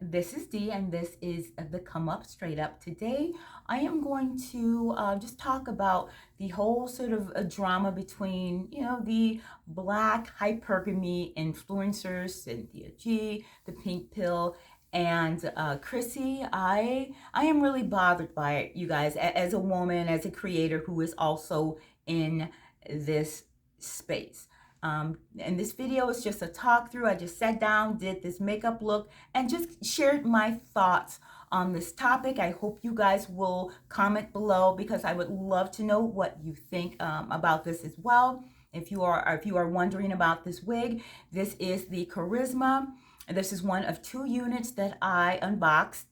This is Dee, and this is the Come Up Straight Up. Today, I am going to just talk about the whole sort of drama between, the Black hypergamy influencers, Cynthia G, the Pink Pill, and Chrissy. I am really bothered by it, you guys, as a woman, as a creator who is also in this space. And this video is just a talk through. I just sat down, did this makeup look, and just shared my thoughts on this topic. I hope you guys will comment below because I would love to know what you think about this as well. If you are wondering about this wig, this is the Charisma. This is one of 2 units that I unboxed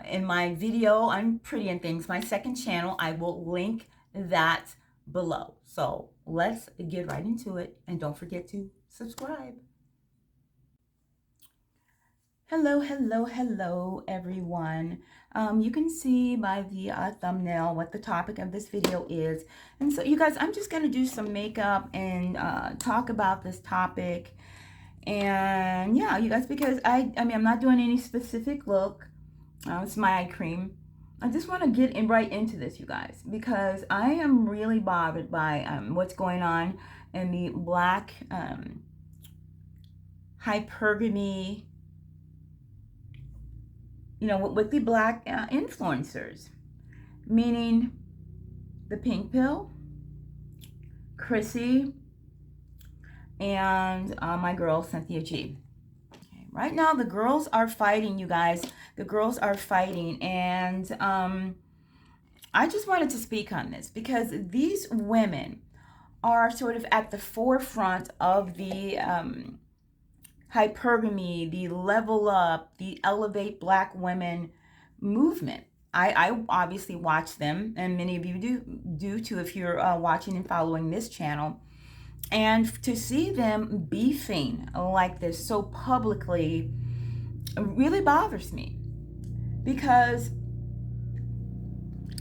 in my video on Pretty and Things, my second channel. I will link that below. So let's get right into it, and don't forget to subscribe. Hello everyone. You can see by the thumbnail what the topic of this video is. And so you guys, I'm just going to do some makeup and talk about this topic. And yeah, you guys, because I mean, I'm not doing any specific look. It's my eye cream. I just want to get right into this, you guys, because I am really bothered by what's going on in the Black hypergamy, with the Black influencers, meaning the Pink Pill, Chrissy, and my girl, Cynthia G. Right now, the girls are fighting, you guys. The girls are fighting. And I just wanted to speak on this because these women are sort of at the forefront of the hypergamy, the level up, the elevate Black women movement. I obviously watch them, and many of you do too if you're watching and following this channel. And to see them beefing like this so publicly really bothers me. Because,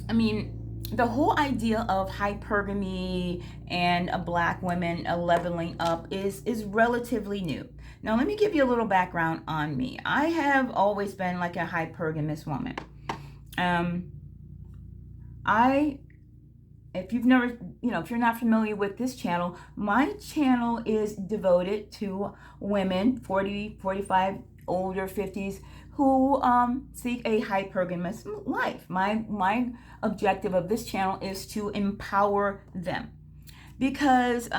I mean, the whole idea of hypergamy and Black women leveling up is relatively new. Now, let me give you a little background on me. I have always been like a hypergamous woman. If you've never, if you're not familiar with this channel, my channel is devoted to women 40, 45, older, 50s who seek a hypergamous life. My objective of this channel is to empower them, because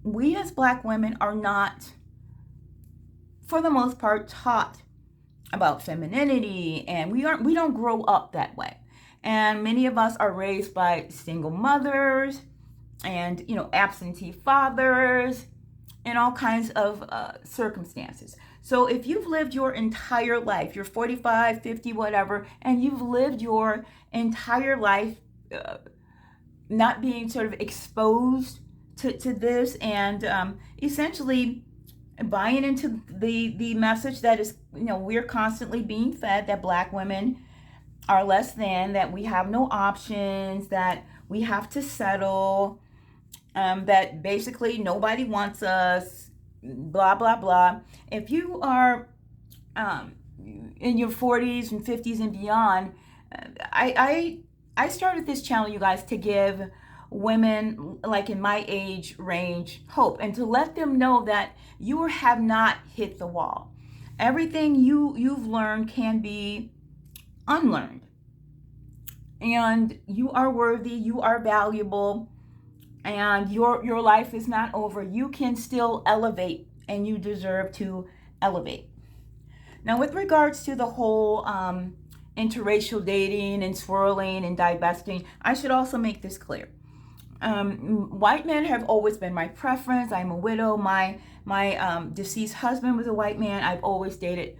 we as Black women are not, for the most part, taught about femininity, and we don't grow up that way. And many of us are raised by single mothers and, absentee fathers and all kinds of circumstances. So if you've lived your entire life, you're 45, 50, whatever, and you've lived your entire life not being sort of exposed to this, and essentially buying into the message that is, we're constantly being fed that Black women are less than, that we have no options, that we have to settle, that basically nobody wants us, blah, blah, blah. If you are in your 40s and 50s and beyond, I started this channel, you guys, to give women like in my age range hope, and to let them know that you have not hit the wall. Everything you've learned can be unlearned, and you are worthy, you are valuable, and your life is not over. You can still elevate, and you deserve to elevate. Now, with regards to the whole interracial dating and swirling and divesting, I should also make this clear. White men have always been my preference. I'm a widow. My deceased husband was a white man. I've always dated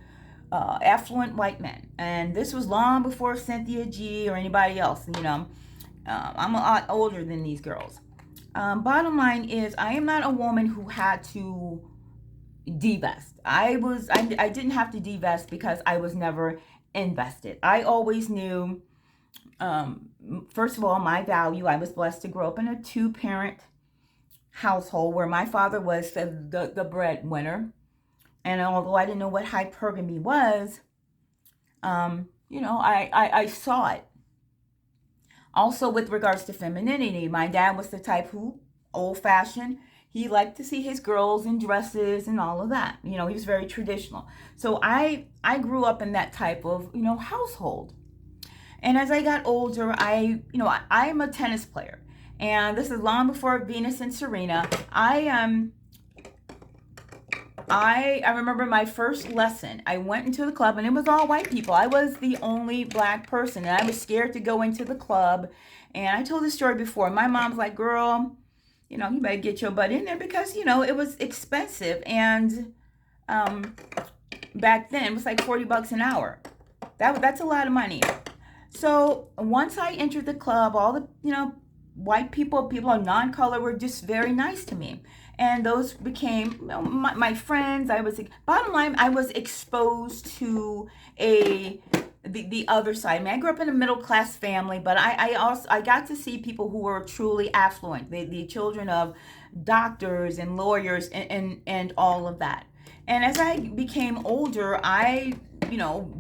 affluent white men, and this was long before Cynthia G or anybody else. I'm a lot older than these girls. Bottom line is, I am not a woman who had to divest. I didn't have to divest because I was never invested. I always knew, first of all, my value. I was blessed to grow up in a 2-parent household where my father was the breadwinner. And although I didn't know what hypergamy was, I saw it. Also, with regards to femininity, my dad was the type who, old fashioned, he liked to see his girls in dresses and all of that. He was very traditional. So I grew up in that type of, household. And as I got older, I'm a tennis player. And this is long before Venus and Serena. I remember my first lesson. I went into the club and it was all white people. I was the only black person and I was scared to go into the club. And I told this story before. My mom's like, girl, you better get your butt in there because, it was expensive. And back then it was like $40 an hour. That's a lot of money. So once I entered the club, all the, white people of non-color were just very nice to me. And those became my friends. Bottom line, I was exposed to the other side. I mean, I grew up in a middle class family, but I got to see people who were truly affluent, the children of doctors and lawyers and all of that. And as I became older,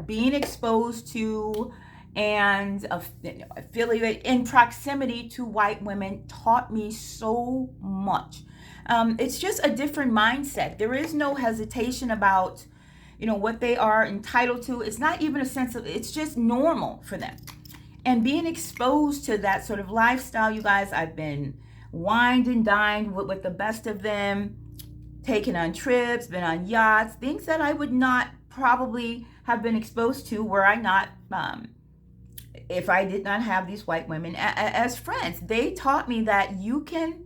being exposed to and affiliate in proximity to white women taught me so much. It's just a different mindset. There is no hesitation about, what they are entitled to. It's not even a sense of, it's just normal for them. And being exposed to that sort of lifestyle, you guys, I've been wined and dined with the best of them, taken on trips, been on yachts, things that I would not probably have been exposed to were I not, if I did not have these white women as friends. They taught me that you can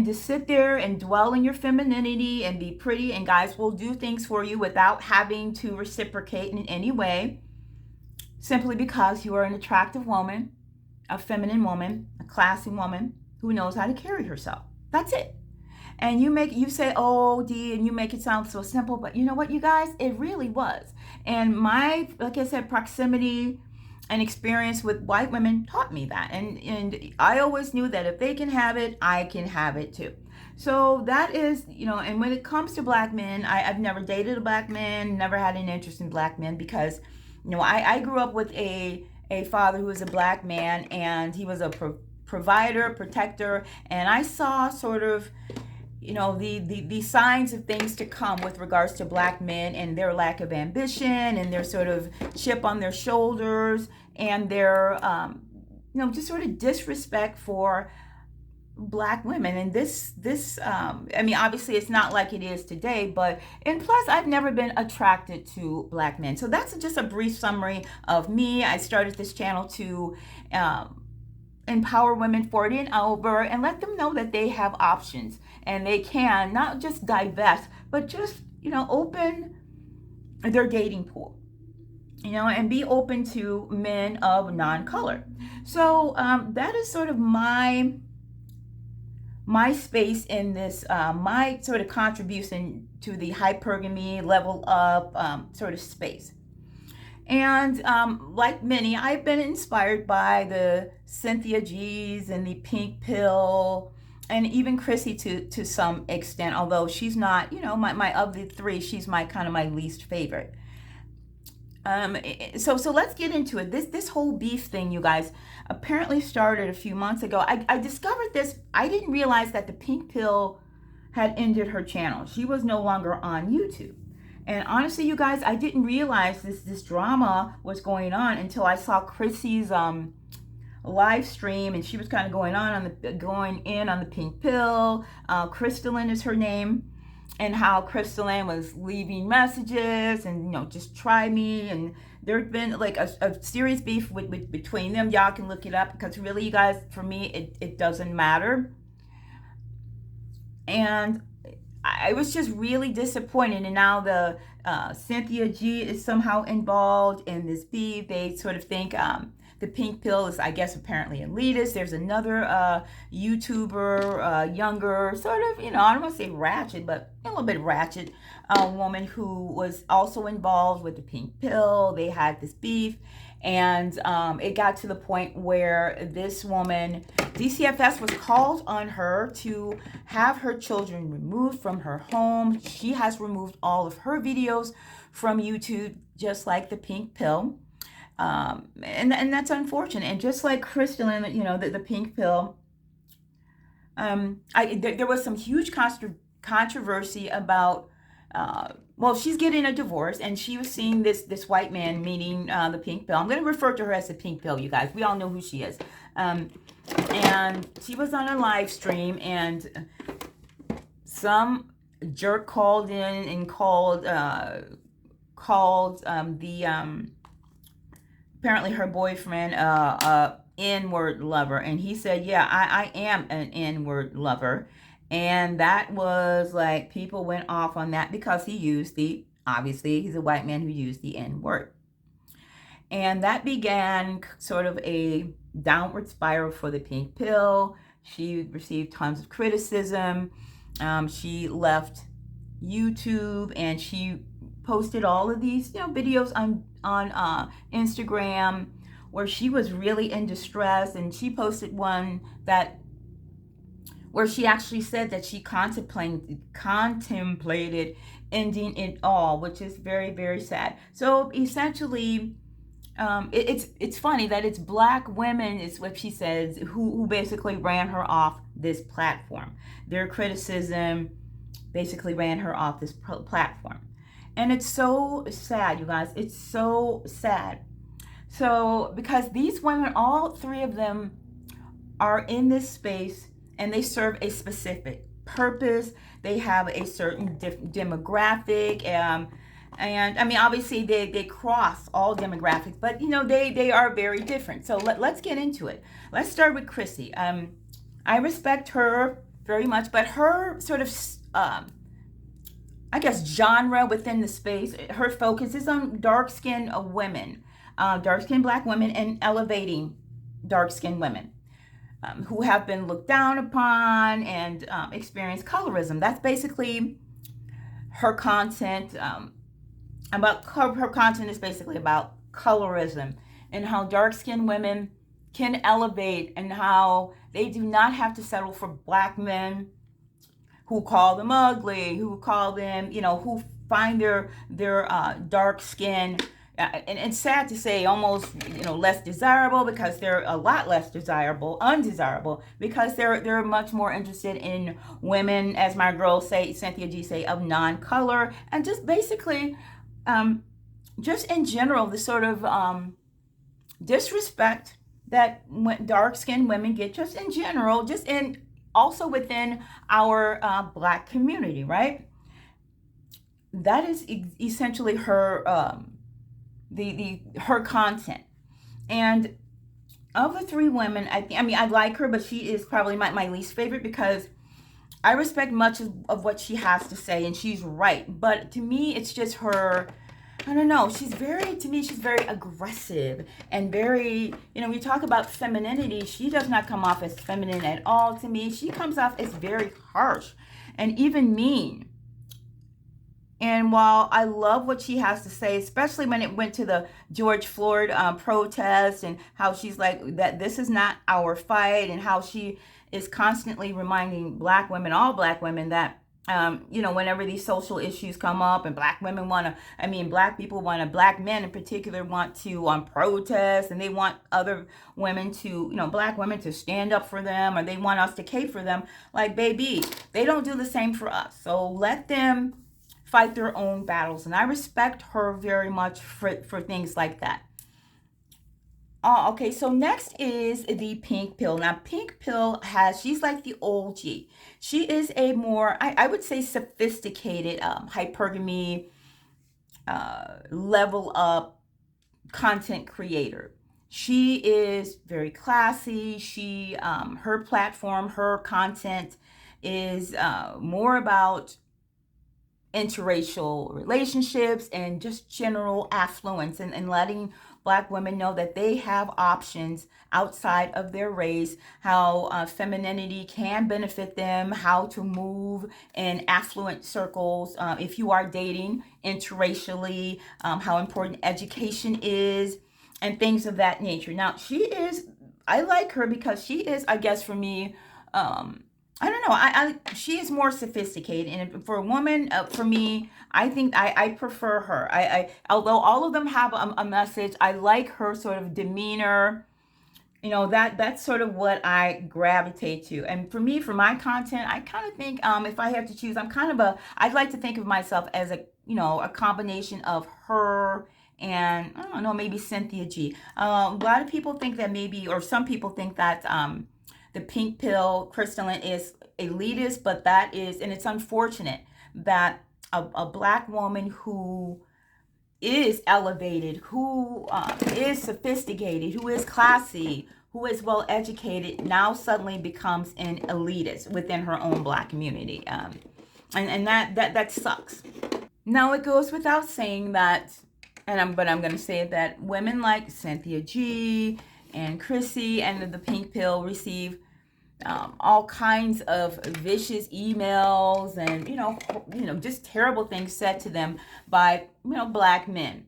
just sit there and dwell in your femininity and be pretty, and guys will do things for you without having to reciprocate in any way, simply because you are an attractive woman, a feminine woman, a classy woman who knows how to carry herself. That's it. And you say, oh, Dee, and you make it sound so simple, but you know what, you guys, it really was. And like I said, proximity and experience with white women taught me that. And I always knew that if they can have it, I can have it too. So that is, and when it comes to black men, I've never dated a black man, never had an interest in black men because, I grew up with a father who was a black man, and he was a provider, protector, and I saw sort of, the signs of things to come with regards to black men and their lack of ambition and their sort of chip on their shoulders and their, just sort of disrespect for black women. And this, obviously it's not like it is today, and plus I've never been attracted to black men. So that's just a brief summary of me. I started this channel to, empower women 40 and over and let them know that they have options and they can not just divest, but just, open their dating pool, and be open to men of non-color. So that is sort of my space in this, my sort of contribution to the hypergamy level up sort of space. And like many, I've been inspired by the Cynthia G's and the Pink Pill, and even Chrissie to some extent, although she's not, my of the three, she's my kind of my least favorite. So let's get into it. This whole beef thing, you guys, apparently started a few months ago. I discovered this. I didn't realize that the Pink Pill had ended her channel. She was no longer on YouTube. And honestly, you guys, I didn't realize this drama was going on until I saw Chrissie's live stream, and she was kind of going in on the Pink Pill. Crystalline is her name, and how Crystalline was leaving messages and just try me. And there's been like a serious beef between them. Y'all can look it up because really, you guys, for me, it doesn't matter. And I was just really disappointed, and now the Cynthia G is somehow involved in this beef. They sort of think the pink pill is, I guess, apparently elitist. There's another YouTuber, younger, sort of, I don't want to say ratchet, but a little bit ratchet, woman who was also involved with the pink pill. They had this beef, and it got to the point where this woman, DCFS, was called on her to have her children removed from her home. She has removed all of her videos from YouTube, just like the pink pill. And that's unfortunate. And just like Crystalline, the pink pill, there was some huge controversy about, well, she's getting a divorce, and she was seeing this white man meeting the pink pill. I'm going to refer to her as the pink pill, you guys. We all know who she is. And she was on a live stream, and some jerk called in and called apparently her boyfriend N-word lover, and he said, yeah, I am an N-word lover. And that was like, people went off on that because he used obviously he's a white man who used the N-word. And that began sort of a downward spiral for the pink pill. She received tons of criticism. She left YouTube, and she posted all of these, videos on Instagram where she was really in distress. And she posted one where she actually said that she contemplated ending it all, which is very, very sad. So essentially, it's funny that it's black women, is what she says, who basically ran her off this platform. Their criticism basically ran her off this platform. And it's so sad, you guys. It's so sad. So, because these women, all three of them, are in this space, and they serve a specific purpose. They have a certain demographic. And I mean, obviously, they cross all demographics, but, they are very different. So let's get into it. Let's start with Chrissie. I respect her very much, but her sort of I guess, genre within the space, her focus is on dark-skinned women, dark-skinned black women, and elevating dark-skinned women who have been looked down upon and experience colorism. That's basically her content. Her content is basically about colorism and how dark-skinned women can elevate, and how they do not have to settle for black men who call them ugly, who call them, who find their dark skin, and it's sad to say, almost, less desirable, because they're a lot less undesirable, because they're much more interested in women, as my girls say, Cynthia G say, of non-color, and just basically, just in general, the sort of disrespect that dark-skinned women get, just in general, also within our black community, right? That is essentially her her content. And of the three women, I like her, but she is probably my least favorite, because I respect much of what she has to say, and she's right. But to me, it's just her, I don't know, she's very aggressive, and very, we talk about femininity, she does not come off as feminine at all to me. She comes off as very harsh and even mean. And while I love what she has to say, especially when it went to the George Floyd protest, and how she's like, that this is not our fight, and how she is constantly reminding black women, all black women, that whenever these social issues come up, and black people black men in particular want to protest, and they want other women to, black women to stand up for them, or they want us to cape for them. Like, baby, they don't do the same for us. So let them fight their own battles. And I respect her very much for things like that. Okay, so next is the pink pill. Now, pink pill she's like the OG. She is a more, I would say, sophisticated hypergamy level up content creator. She is very classy. Her platform, her content is more about interracial relationships and just general affluence, and letting Black women know that they have options outside of their race, how femininity can benefit them, how to move in affluent circles, if you are dating interracially, how important education is, and things of that nature. Now, I like her because she is, I guess for me, I don't know. She is more sophisticated, and for a woman, for me, I think I prefer her. Although all of them have a message, I like her sort of demeanor. That's sort of what I gravitate to. And for me, for my content, I kind of think, if I have to choose, I'd like to think of myself as a combination of her and, I don't know, maybe Cynthia G. A lot of people think that maybe, or some people think that the pink pill crystalline is elitist, but and it's unfortunate that a Black woman who is elevated, who is sophisticated, who is classy, who is well educated, now suddenly becomes an elitist within her own Black community, and that sucks. Now, it goes without saying that, but I'm going to say that women like Cynthia G and Chrissie and the pink pill receive all kinds of vicious emails and just terrible things said to them by Black men.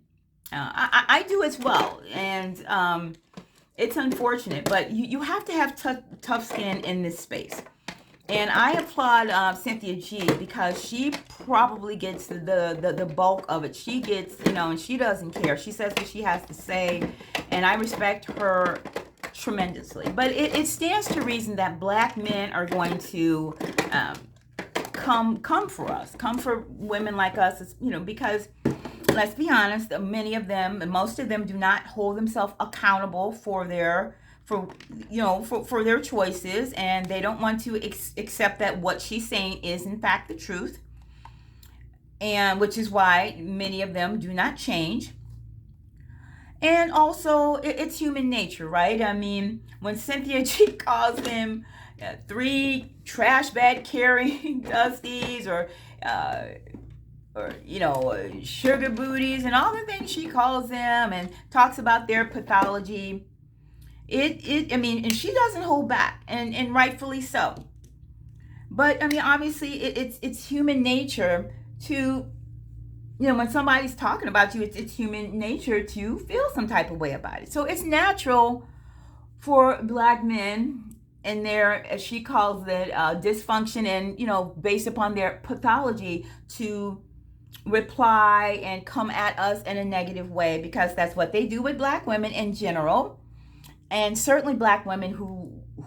I do as well, and it's unfortunate, but you have to have tough skin in this space. And I applaud Cynthia G because she probably gets the bulk of it. She gets, and she doesn't care. She says what she has to say, and I respect her tremendously. But it stands to reason that Black men are going to come for us, come for women like us, because let's be honest, most of them do not hold themselves accountable for their choices, and they don't want to accept that what she's saying is in fact the truth, and which is why many of them do not change. And also, it's human nature, right? I mean, when Cynthia G calls them 3 trash bag carrying dusties, or sugar booties, and all the things she calls them, and talks about their pathology, and she doesn't hold back, and rightfully so. But obviously, it's human nature to, when somebody's talking about you, it's human nature to feel some type of way about it. So it's natural for Black men and their, as she calls it, dysfunction, and based upon their pathology, to reply and come at us in a negative way, because that's what they do with Black women in general, and certainly Black women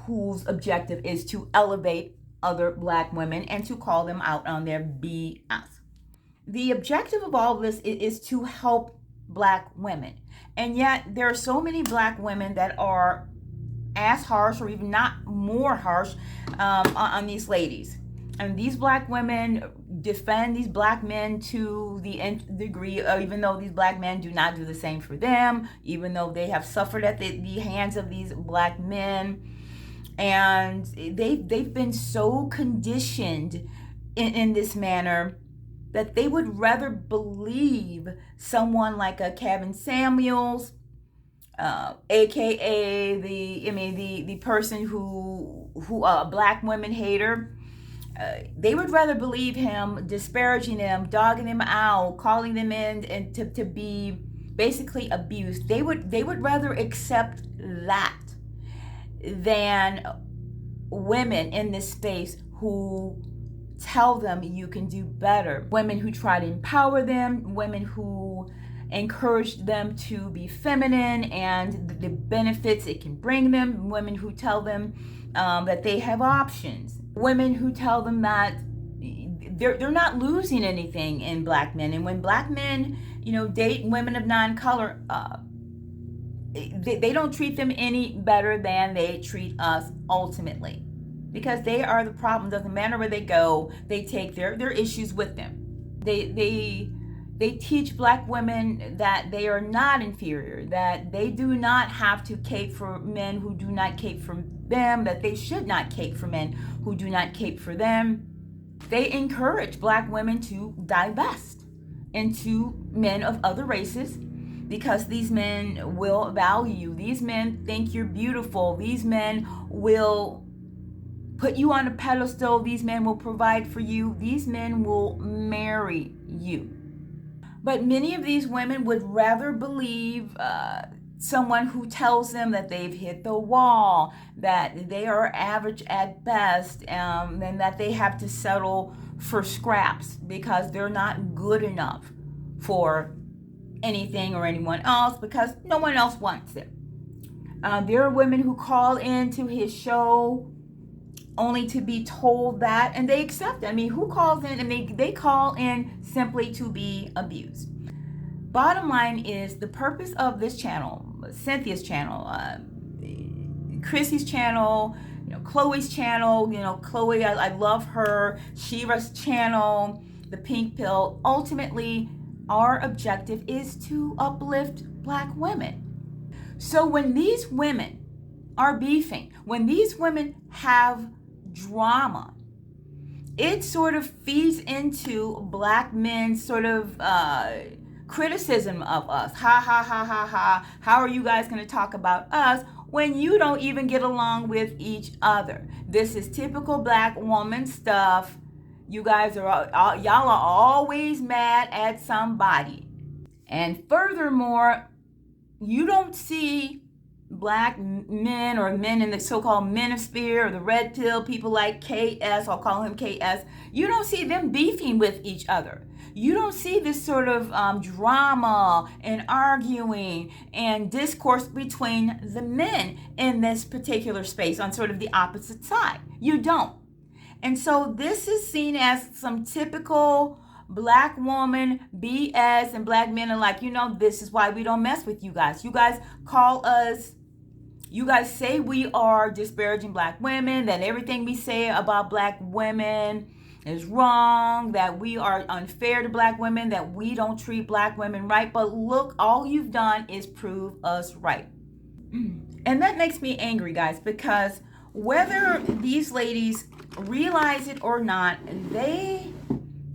whose objective is to elevate other Black women and to call them out on their BS. The objective of all of this is to help Black women, and yet there are so many Black women that are as harsh, or even not more harsh, on these ladies. And these Black women defend these Black men to the nth degree, even though these Black men do not do the same for them, even though they have suffered at the hands of these Black men. And they've been so conditioned in this manner that they would rather believe someone like a Kevin Samuels, aka the person who a Black women hater. They would rather believe him, disparaging them, dogging them out, calling them in and to be basically abused. They would rather accept that than women in this space who tell them you can do better. Women who try to empower them, women who encourage them to be feminine and the benefits it can bring them, women who tell them that they have options, women who tell them that they're not losing anything in Black men. And when Black men, date women of non-color, they don't treat them any better than they treat us ultimately, because they are the problem. Doesn't matter where they go, they take their issues with them. They teach Black women that they are not inferior, that they do not have to cape for men who do not cape for them, that they should not cape for men who do not cape for them. They encourage Black women to divest into men of other races, because these men will value you. These men think you're beautiful. These men will put you on a pedestal. These men will provide for you. These men will marry you. But many of these women would rather believe someone who tells them that they've hit the wall, that they are average at best, and that they have to settle for scraps because they're not good enough for anything or anyone else, because no one else wants it. There are women who call into his show only to be told that, and they accept it. I mean, who calls in? And they call in simply to be abused. Bottom line is, the purpose of this channel, Cynthia's channel, Chrissy's channel, Chloe's channel, Chloe, I love her, Shira's channel, the Pink Pill. Ultimately, our objective is to uplift Black women. So when these women are beefing, when these women have drama, it sort of feeds into Black men's sort of criticism of us. Ha ha ha ha ha. How are you guys going to talk about us when you don't even get along with each other? This is typical Black woman stuff. You guys are y'all are always mad at somebody. And furthermore, you don't see Black men or men in the so-called manosphere or the red pill, people like KS, I'll call him KS, you don't see them beefing with each other. You don't see this sort of drama and arguing and discourse between the men in this particular space on sort of the opposite side. You don't. And so this is seen as some typical Black woman BS, and Black men are like, this is why we don't mess with you guys. You guys call us, you guys say we are disparaging Black women, that everything we say about Black women is wrong, that we are unfair to Black women, that we don't treat Black women right. But look, all you've done is prove us right. And that makes me angry, guys, because whether these ladies realize it or not, they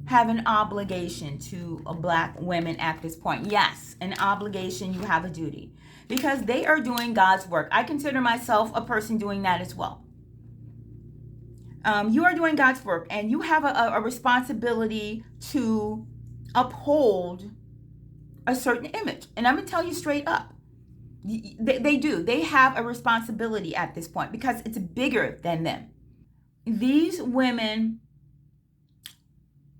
have an obligation to Black women at this point. Yes, an obligation. You have a duty, because they are doing God's work. I consider myself a person doing that as well. You are doing God's work, and you have a responsibility to uphold a certain image. And I'm going to tell you straight up, they do. They have a responsibility at this point because it's bigger than them. These women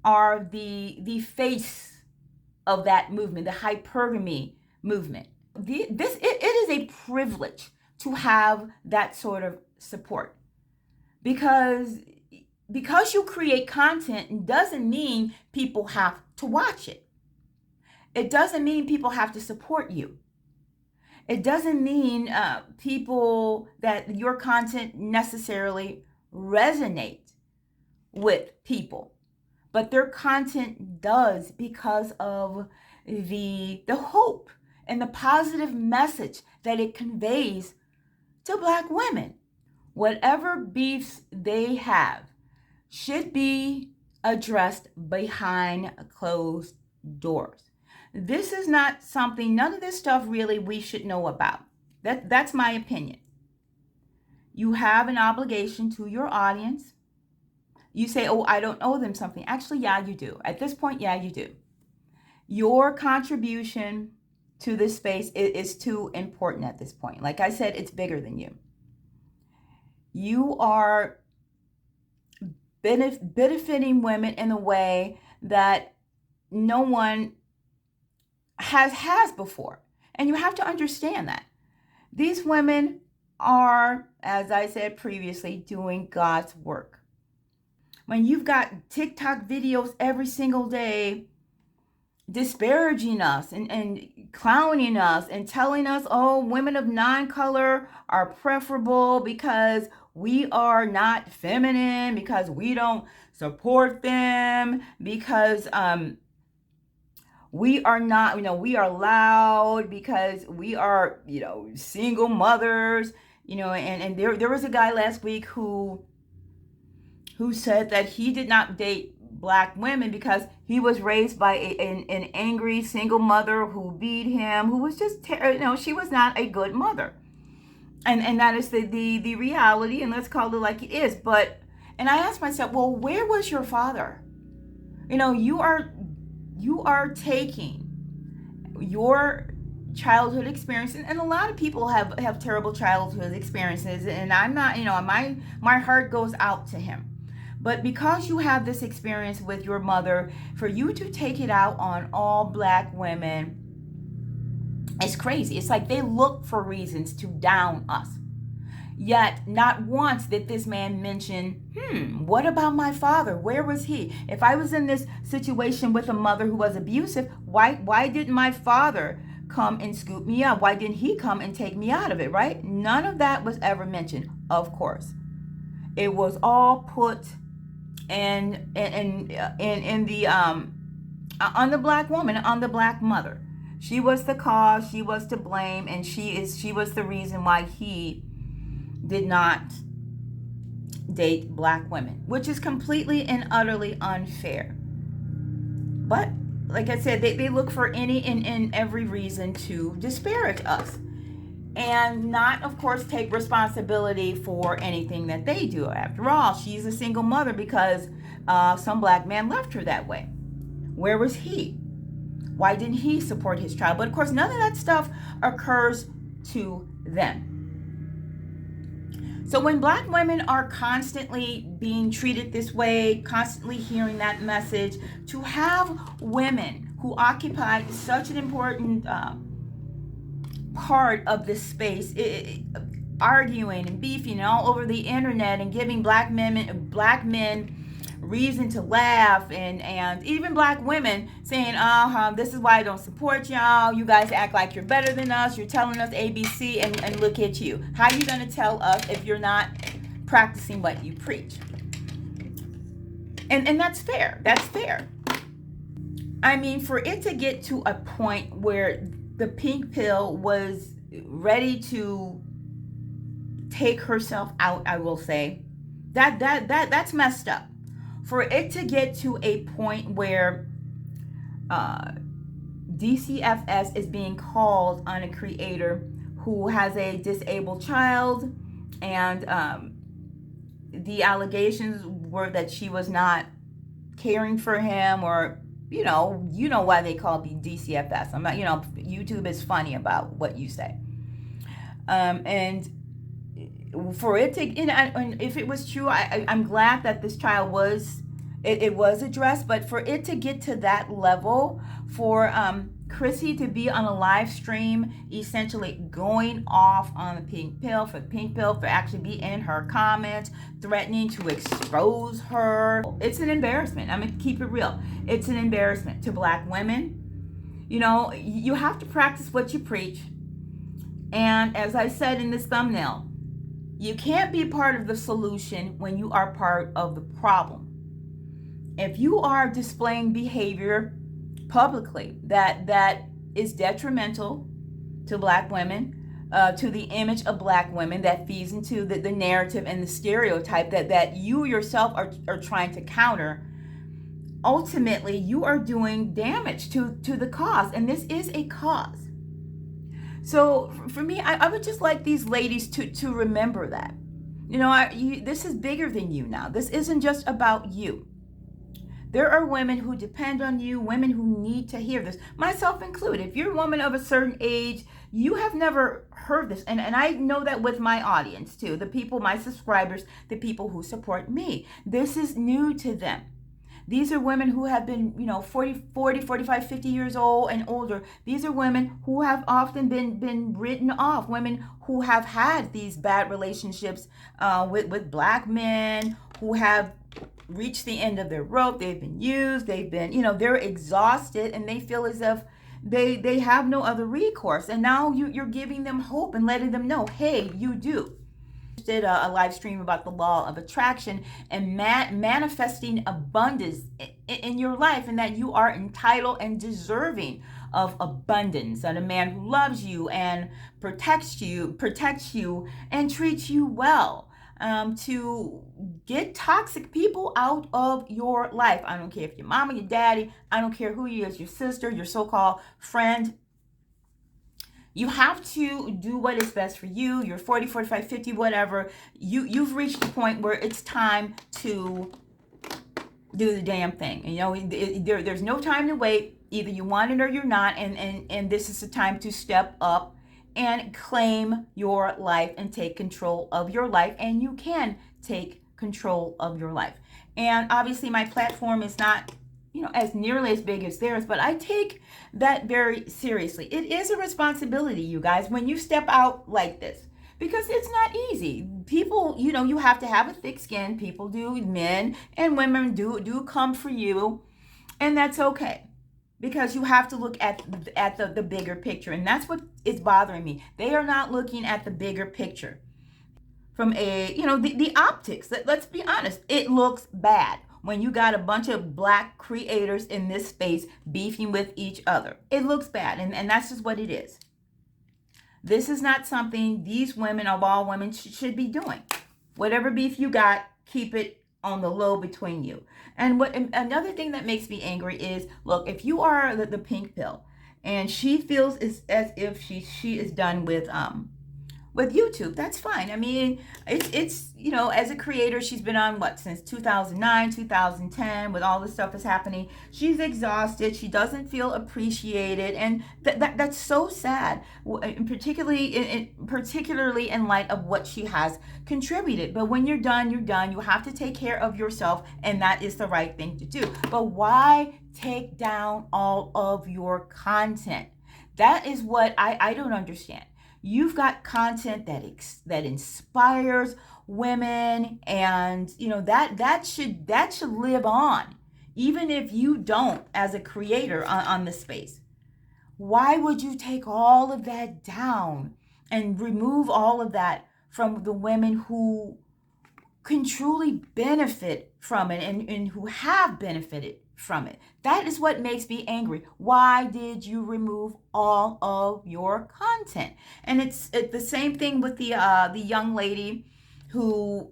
are the face of that movement, the hypergamy movement. It is a privilege to have that sort of support, because you create content doesn't mean people have to watch it. It doesn't mean people have to support you. It doesn't mean people that your content necessarily resonate with people. But their content does, because of the hope and the positive message that it conveys to Black women. Whatever beefs they have should be addressed behind closed doors. This is not something, none of this stuff really we should know about. That's my opinion. You have an obligation to your audience. You say, oh, I don't owe them something. Actually, yeah, you do. At this point, yeah, you do. Your contribution to this space is too important at this point. Like I said, it's bigger than you. You are benefiting women in a way that no one has before. And you have to understand that. These women are, as I said previously, doing God's work. When you've got TikTok videos every single day disparaging us and clowning us and telling us, oh, women of non-color are preferable because we are not feminine, because we don't support them, because we are not, we are loud, because we are, single mothers, and there was a guy last week who said that he did not date black women because he was raised by an angry single mother who beat him, who was just, she was not a good mother. And that is the reality, and let's call it like it is. And I asked myself, well, where was your father? You are taking your childhood experiences, and a lot of people have terrible childhood experiences, and I'm not, my heart goes out to him. But because you have this experience with your mother, for you to take it out on all black women, it's crazy. It's like they look for reasons to down us. Yet not once did this man mention, what about my father? Where was he? If I was in this situation with a mother who was abusive, why didn't my father come and scoop me up? Why didn't he come and take me out of it, right? None of that was ever mentioned, of course. It was all put in the on the black woman, on the black mother. She was the cause, she was to blame, and she was the reason why he did not date black women, which is completely and utterly unfair. But like I said, they look for any and every reason to disparage us and not, of course, take responsibility for anything that they do. After all, she's a single mother because some black man left her that way. Where was he? Why didn't he support his child? But of course, none of that stuff occurs to them. So when black women are constantly being treated this way, constantly hearing that message, to have women who occupy such an important part of this space, arguing and beefing all over the internet and giving black men reason to laugh, and even black women saying, this is why I don't support y'all. You guys act like you're better than us. You're telling us ABC, and look at you. How are you going to tell us if you're not practicing what you preach? And that's fair. That's fair. I mean, for it to get to a point where the pink pill was ready to take herself out, I will say, that's messed up. For it to get to a point where DCFS is being called on a creator who has a disabled child, and the allegations were that she was not caring for him, or you know why they call me DCFS. I'm not, YouTube is funny about what you say, and for it to, and if it was true, I'm glad that this child was, it was addressed. But for it to get to that level, for Chrissy to be on a live stream, essentially going off on the pink pill, for actually be in her comments, threatening to expose her, it's an embarrassment. I'm gonna keep it real. It's an embarrassment to black women. You have to practice what you preach. And as I said in this thumbnail, you can't be part of the solution when you are part of the problem. If you are displaying behavior publicly that is detrimental to black women, to the image of black women, that feeds into the narrative and the stereotype that you yourself are trying to counter, ultimately you are doing damage to the cause. And this is a cause. So for me, I would just like these ladies to remember that. This is bigger than you now. This isn't just about you. There are women who depend on you, women who need to hear this, myself included. If you're a woman of a certain age, you have never heard this. And I know that with my audience too, the people, my subscribers, the people who support me. This is new to them. These are women who have been, 40, 45, 50 years old and older. These are women who have often been written off, women who have had these bad relationships with black men, who have reached the end of their rope. They've been used. They've been, they're exhausted, and they feel as if they have no other recourse. And now you're giving them hope and letting them know, hey, you do. Did a live stream about the law of attraction and manifesting abundance in your life, and that you are entitled and deserving of abundance, and a man who loves you and protects you and treats you well. to get toxic people out of your life. I don't care if your mama, your daddy, I don't care who you is, your sister, your so-called friend. You have to do what is best for you. You're 40, 45, 50, whatever. You've reached the point where it's time to do the damn thing. You know, there's no time to wait. Either you want it or you're not. And this is the time to step up and claim your life and take control of your life. And you can take control of your life. And obviously my platform is not, you know, as nearly as big as theirs, but I take that very seriously. It is a responsibility, you guys, when you step out like this, because it's not easy. People, you know, you have to have a thick skin. People do, men and women do come for you, and that's okay, because you have to look at the bigger picture, and that's what is bothering me. They are not looking at the bigger picture from a, you know, the optics. Let's be honest, it looks bad when you got a bunch of black creators in this space beefing with each other. It looks bad, and that's just what it is. This is not something these women, of all women, should be doing. Whatever beef you got, keep it on the low between you. And another thing that makes me angry is, look, if you are the pink pill, and she feels as if she is done with YouTube, that's fine. I mean, it's you know, as a creator, she's been on what, since 2009, 2010, with all this stuff that's happening. She's exhausted. She doesn't feel appreciated, and that's so sad, particularly in light of what she has contributed. But when you're done, you're done. You have to take care of yourself, and that is the right thing to do. But why take down all of your content? That is what I don't understand. You've got content that inspires women, and you know that should live on, even if you don't, as a creator on the space. Why would you take all of that down and remove all of that from the women who can truly benefit from it, and who have benefited from it? That is what makes me angry. Why did you remove all of your content? And it's the same thing with the young lady who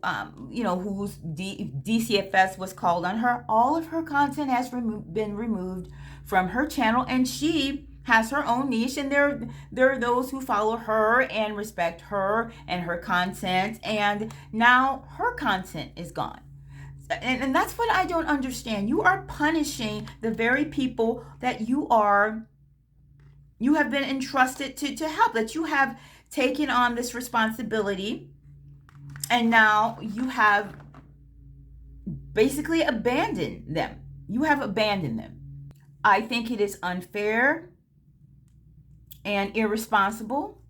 you know, whose DCFS was called on her. All of her content has been removed from her channel, and she has her own niche, and there are those who follow her and respect her and her content, and now her content is gone. And that's what I don't understand. You are punishing the very people that you have been entrusted to help, that you have taken on this responsibility, and now you have basically abandoned them. You have abandoned them. I think it is unfair and irresponsible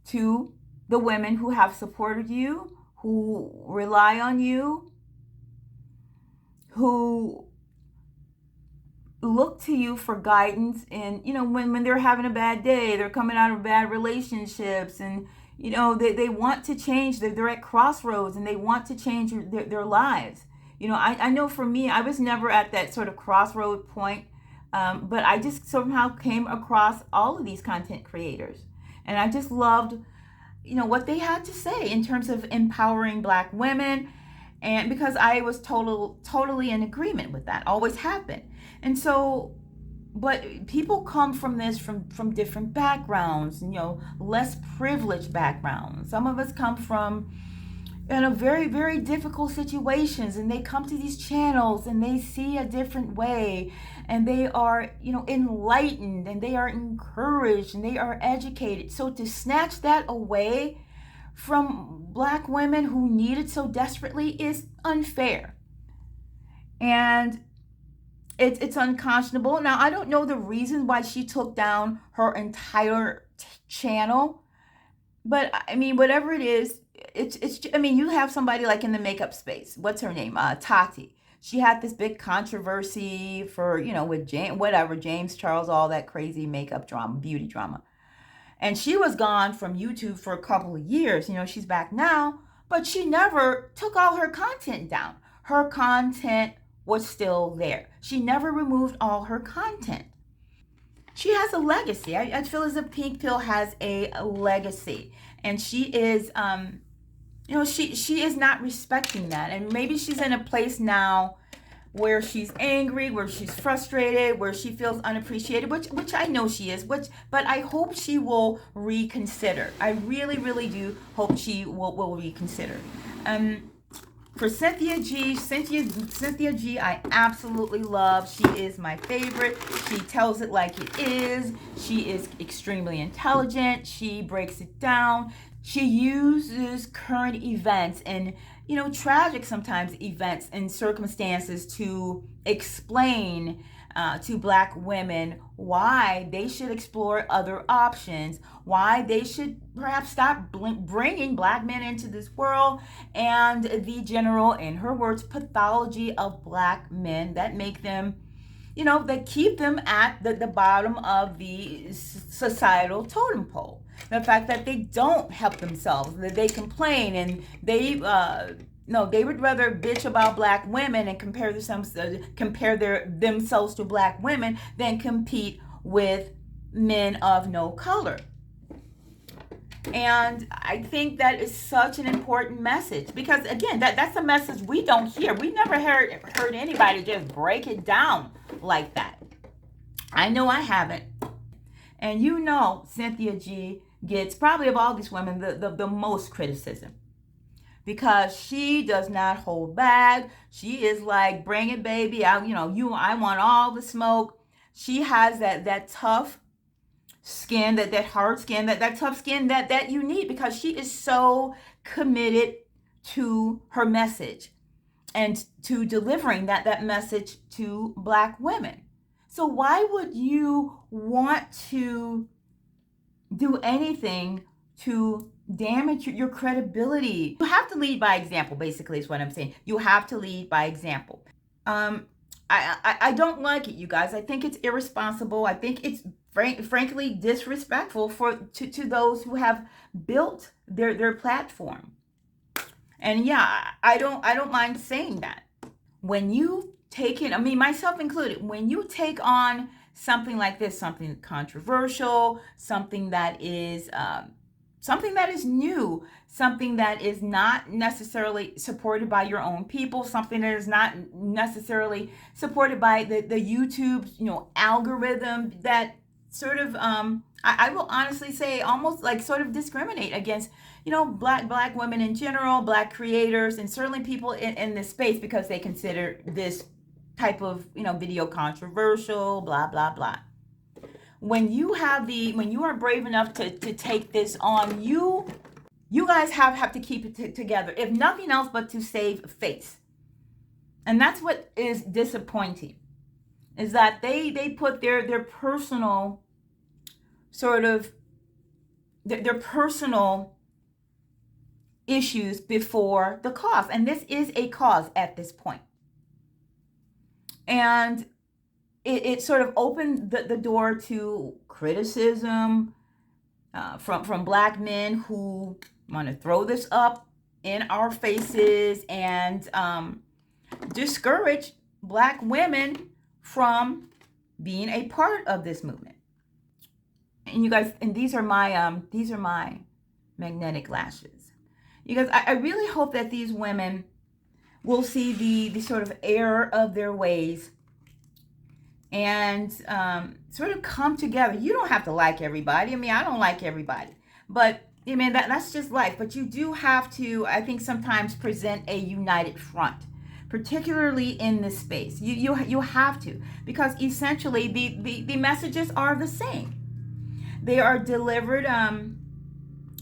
to the women who have supported you, who rely on you, who look to you for guidance. And you know, when they're having a bad day, they're coming out of bad relationships, and you know, they want to change. They're at crossroads, and they want to change their lives. You know, I know for me, I was never at that sort of crossroad point, but I just somehow came across all of these content creators, and I just loved, you know, what they had to say in terms of empowering Black women. And because I was totally in agreement with that, always have been. And so, but people come from this from different backgrounds, you know, less privileged backgrounds. Some of us come from, you know, very, very difficult situations, and they come to these channels and they see a different way, and they are, you know, enlightened, and they are encouraged, and they are educated. So to snatch that away from Black women who need it so desperately is unfair, and it's unconscionable. Now, I don't know the reason why she took down her entire channel, but I mean, whatever it is, it's I mean, you have somebody like in the makeup space. What's her name? Tati. She had this big controversy for, you know, with James Charles, all that crazy makeup drama, beauty drama. And she was gone from YouTube for a couple of years. You know, she's back now, but she never took all her content down. Her content was still there. She never removed all her content. She has a legacy. I feel as if Pink Pill has a legacy. And she is she is not respecting that. And maybe she's in a place now where she's angry, where she's frustrated, where she feels unappreciated, which I know she is, but I hope she will reconsider. I really, really do hope she will reconsider. For Cynthia G, I absolutely love. She is my favorite. She tells it like it is. She is extremely intelligent. She breaks it down. She uses current events and, tragic sometimes events and circumstances to explain to Black women why they should explore other options, why they should perhaps stop bringing Black men into this world, and the general, in her words, pathology of Black men that make them, that keep them at the bottom of the societal totem pole. The fact that they don't help themselves, that they complain, and they would rather bitch about Black women and compare themselves to Black women than compete with men of no color. And I think that is such an important message, because again, that's a message we don't hear. We never heard anybody just break it down like that. I know I haven't. And Cynthia G gets, probably of all these women, the most criticism, because she does not hold back. She is like, bring it, baby. I want all the smoke. She has that tough skin, that hard skin, that tough skin that you need, because she is so committed to her message and to delivering that message to Black women. So why would you want to do anything to damage your credibility? You have to lead by example, basically, is what I'm saying. You have to lead by example. I don't like it, you guys. I think it's irresponsible. I think it's frankly disrespectful to those who have built their platform. And yeah, I don't mind saying that. When you take it, myself included, when you take on something like this, something controversial, something that is new, something that is not necessarily supported by your own people, something that is not necessarily supported by the YouTube algorithm, that sort of I will honestly say almost like sort of discriminate against black women in general, Black creators, and certainly people in this space, because they consider this type of video controversial, blah blah blah. When you are brave enough to take this on, you guys have to keep it together, if nothing else but to save face. And that's what is disappointing, is that they put their personal sort of their personal issues before the cause. And this is a cause at this point. And it sort of opened the door to criticism from Black men who want to throw this up in our faces and discourage Black women from being a part of this movement. And you guys, and these are my magnetic lashes. You guys, I really hope that these women will see the sort of error of their ways and sort of come together. You don't have to like everybody. I don't like everybody, but that's just life. But you do have to, I think, sometimes present a united front, particularly in this space. You have to, because essentially the messages are the same. They are delivered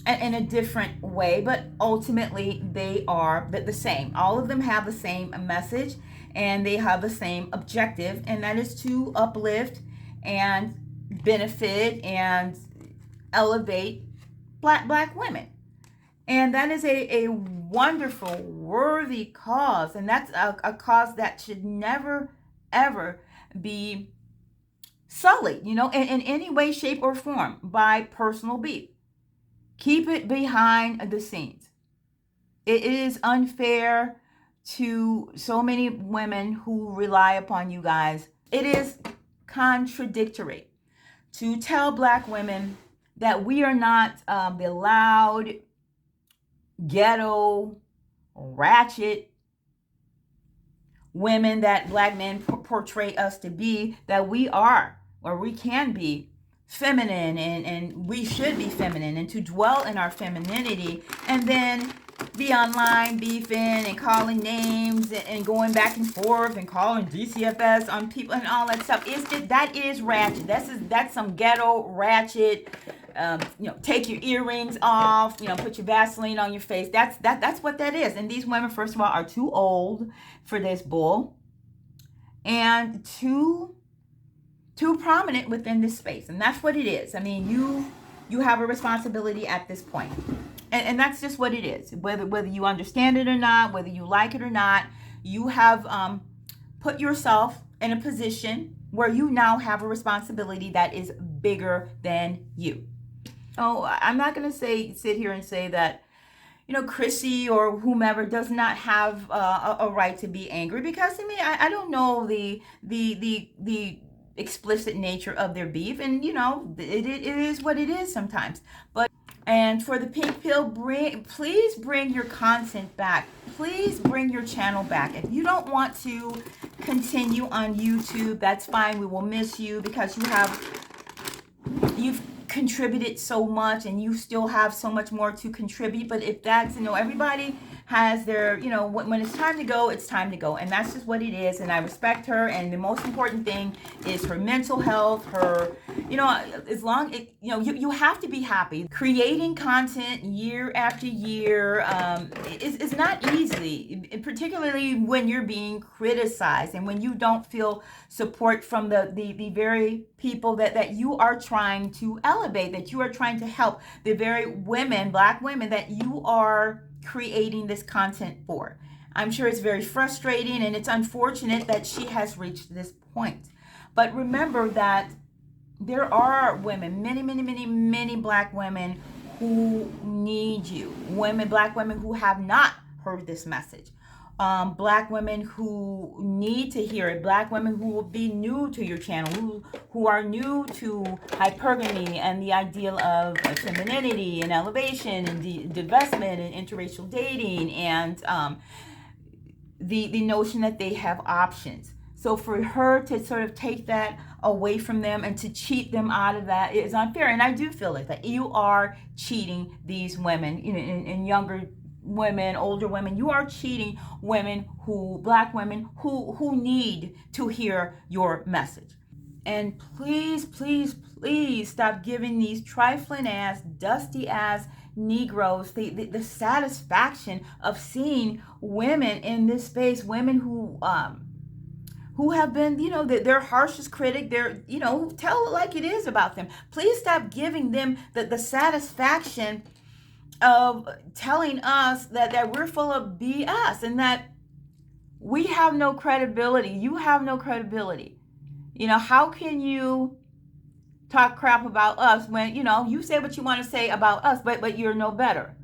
in a different way, but ultimately they are the same. All of them have the same message, and they have the same objective, and that is to uplift and benefit and elevate black women. And that is a wonderful, worthy cause, and that's a cause that should never, ever be sullied, in any way, shape, or form by personal beef. Keep it behind the scenes. It is unfair to so many women who rely upon you guys. It is contradictory to tell Black women that we are not the loud, ghetto, ratchet women that black men portray us to be, that we are, or we can be, feminine, and we should be feminine, and to dwell in our femininity, and then be online beefing and calling names and going back and forth and calling DCFS on people and all that stuff. That is ratchet. That's some ghetto ratchet. Take your earrings off. Put your Vaseline on your face. That's what that is. And these women, first of all, are too old for this bull, and too prominent within this space. And that's what it is. I mean, you have a responsibility at this point. And that's just what it is. Whether you understand it or not, whether you like it or not, you have put yourself in a position where you now have a responsibility that is bigger than you. Oh, I'm not going to sit here and say that, Chrissy or whomever does not have a right to be angry, because I don't know the explicit nature of their beef, and it is what it is sometimes. And for the pink pill, please bring your content back. Please bring your channel back. If you don't want to continue on YouTube, that's fine. We will miss you, because you've contributed so much, and you still have so much more to contribute. But if that's, everybody has their, when it's time to go, it's time to go. And that's just what it is. And I respect her. And the most important thing is her mental health, her, as long, you have to be happy. Creating content year after year is not easy, particularly when you're being criticized and when you don't feel support from the very people that you are trying to elevate, that you are trying to help, the very women, black women that you are creating this content for. I'm sure it's very frustrating, and it's unfortunate that she has reached this point. But remember that there are women, many black women who need you. Black women who have not heard this message. Black women who need to hear it. Black women who will be new to your channel, who are new to hypergamy and the ideal of femininity and elevation and divestment and interracial dating, and the notion that they have options. So for her to sort of take that away from them and to cheat them out of that is unfair. And I do feel like that you are cheating these women, and younger women, older women. You are cheating women, black women who need to hear your message. And please stop giving these trifling ass, dusty ass Negroes the satisfaction of seeing women in this space, women who have been, their harshest critic, tell it like it is about them. Please stop giving them the satisfaction of telling us that we're full of BS and that we have no credibility. You have no credibility. How can you talk crap about us when, you say what you want to say about us, but you're no better.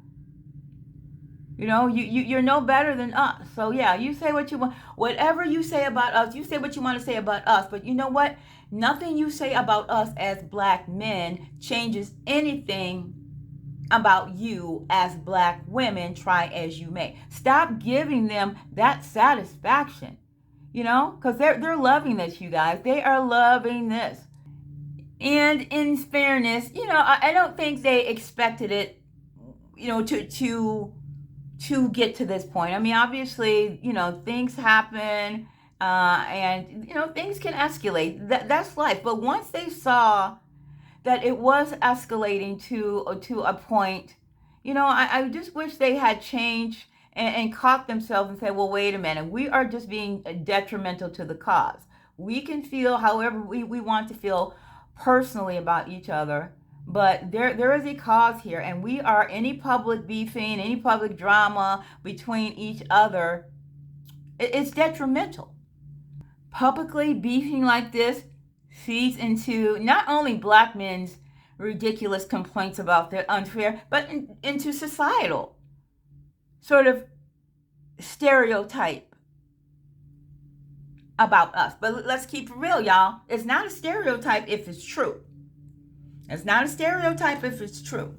You're no better than us. So yeah, you say what you want. Whatever you say about us, you say what you want to say about us. But you know what? Nothing you say about us as black men changes anything about you as black women, try as you may. Stop giving them that satisfaction, because they're loving this, you guys. They are loving this. And in fairness, I don't think they expected it, to get to this point. I mean, obviously, things happen, and things can escalate. That's life. But once they saw that it was escalating to a point, I just wish they had changed and caught themselves and said, well, wait a minute, we are just being detrimental to the cause. We can feel however we want to feel personally about each other, but there is a cause here, and we are, any public beefing, any public drama between each other, it's detrimental. Publicly beefing like this feeds into not only black men's ridiculous complaints about their unfair, but into societal sort of stereotype about us. But let's keep it real, y'all. It's not a stereotype if it's true. It's not a stereotype if it's true.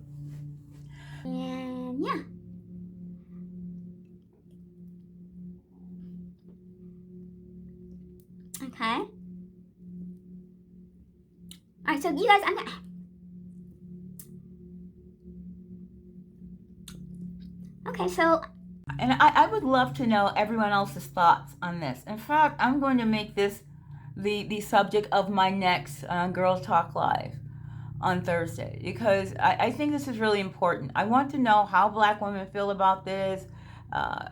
And yeah. Okay. All right, so you guys, okay, so. And I would love to know everyone else's thoughts on this. In fact, I'm going to make this the subject of my next Girls Talk Live on Thursday, because I think this is really important. I want to know how Black women feel about this. Uh,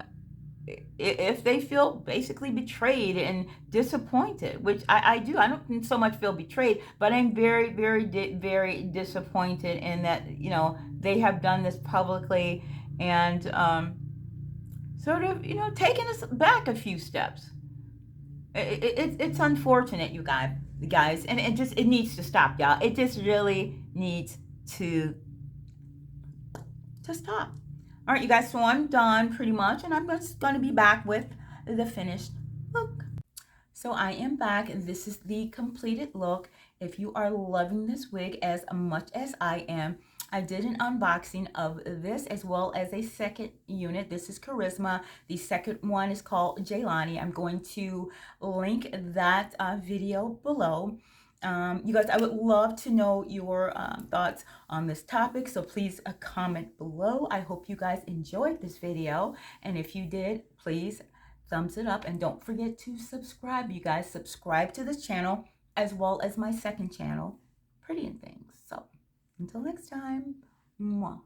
if they feel basically betrayed and disappointed, which I do. I don't so much feel betrayed, but I'm very, very disappointed in that, they have done this publicly and sort of, taking us back a few steps. It's unfortunate, you guys, and it needs to stop, y'all. It just really needs to stop. All right, you guys, so I'm done pretty much, and I'm just going to be back with the finished look. So I am back, and this is the completed look. If you are loving this wig as much as I am, I did an unboxing of this as well as a second unit. This is Charisma. The second one is called Jaylani. I'm going to link that video below. You guys, I would love to know your thoughts on this topic, so please comment below. I hope you guys enjoyed this video, and if you did, please thumbs it up, and don't forget to subscribe. You guys, subscribe to this channel as well as my second channel, Pretty and Things. So until next time, mwah.